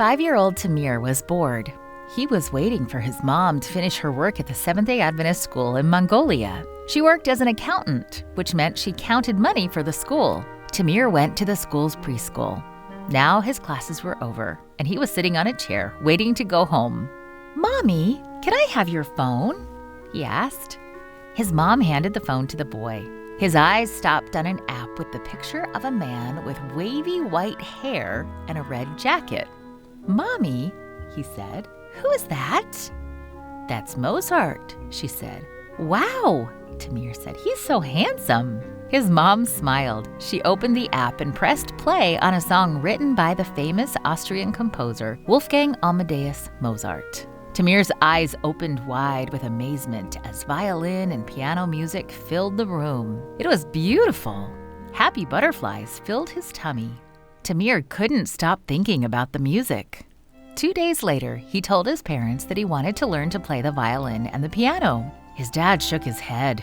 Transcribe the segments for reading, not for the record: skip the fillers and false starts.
5-year-old Tamir was bored. He was waiting for his mom to finish her work at the Seventh-day Adventist school in Mongolia. She worked as an accountant, which meant she counted money for the school. Tamir went to the school's preschool. Now his classes were over, and he was sitting on a chair, waiting to go home. "Mommy, can I have your phone?" he asked. His mom handed the phone to the boy. His eyes stopped on an app with the picture of a man with wavy white hair and a red jacket. "Mommy," he said, "who is that?" "That's Mozart," she said. "Wow," Tamir said, "he's so handsome." His mom smiled. She opened the app and pressed play on a song written by the famous Austrian composer Wolfgang Amadeus Mozart. Tamir's eyes opened wide with amazement as violin and piano music filled the room. It was beautiful. Happy butterflies filled his tummy. Tamir couldn't stop thinking about the music. 2 days later, he told his parents that he wanted to learn to play the violin and the piano. His dad shook his head.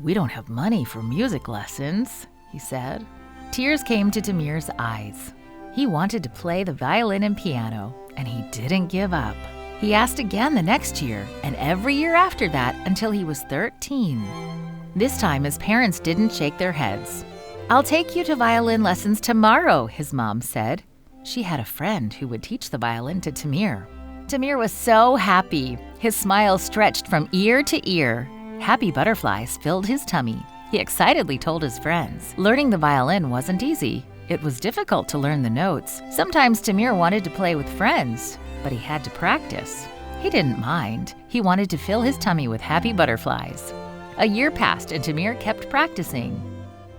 "We don't have money for music lessons," he said. Tears came to Tamir's eyes. He wanted to play the violin and piano, and he didn't give up. He asked again the next year, and every year after that until he was 13. This time, his parents didn't shake their heads. "I'll take you to violin lessons tomorrow," his mom said. She had a friend who would teach the violin to Tamir. Tamir was so happy. His smile stretched from ear to ear. Happy butterflies filled his tummy. He excitedly told his friends. Learning the violin wasn't easy. It was difficult to learn the notes. Sometimes Tamir wanted to play with friends, but he had to practice. He didn't mind. He wanted to fill his tummy with happy butterflies. A year passed and Tamir kept practicing.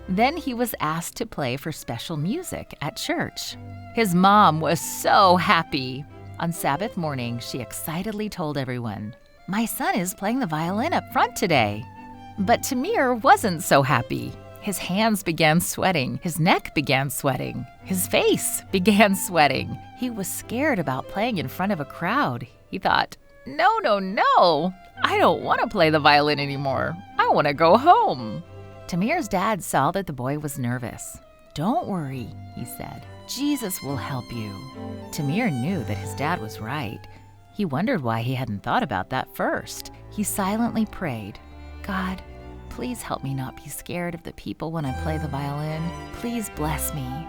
Then he was asked to play for special music at church. His mom was so happy. On Sabbath morning, she excitedly told everyone, "My son is playing the violin up front today." But Tamir wasn't so happy. His hands began sweating. His neck began sweating. His face began sweating. He was scared about playing in front of a crowd. He thought, No, I don't want to play the violin anymore. I want to go home." Tamir's dad saw that the boy was nervous. "Don't worry," he said. "Jesus will help you." Tamir knew that his dad was right. He wondered why he hadn't thought about that first. He silently prayed, "God, please help me not be scared of the people when I play the violin. Please bless me."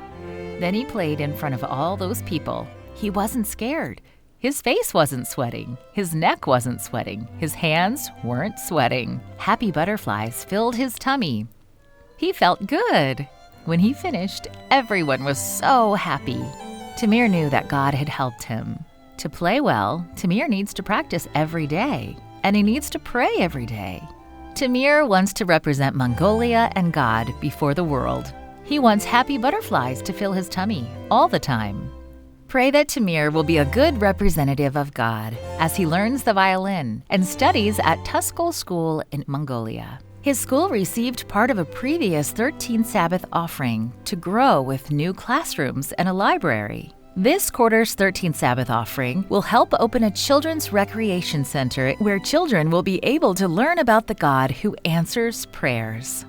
Then he played in front of all those people. He wasn't scared. His face wasn't sweating. His neck wasn't sweating. His hands weren't sweating. Happy butterflies filled his tummy. He felt good. When he finished, everyone was so happy. Tamir knew that God had helped him. To play well, Tamir needs to practice every day, and he needs to pray every day. Tamir wants to represent Mongolia and God before the world. He wants happy butterflies to fill his tummy all the time. Pray that Tamir will be a good representative of God as he learns the violin and studies at Tuskal School in Mongolia. His school received part of a previous 13th Sabbath offering to grow with new classrooms and a library. This quarter's 13th Sabbath offering will help open a children's recreation center where children will be able to learn about the God who answers prayers.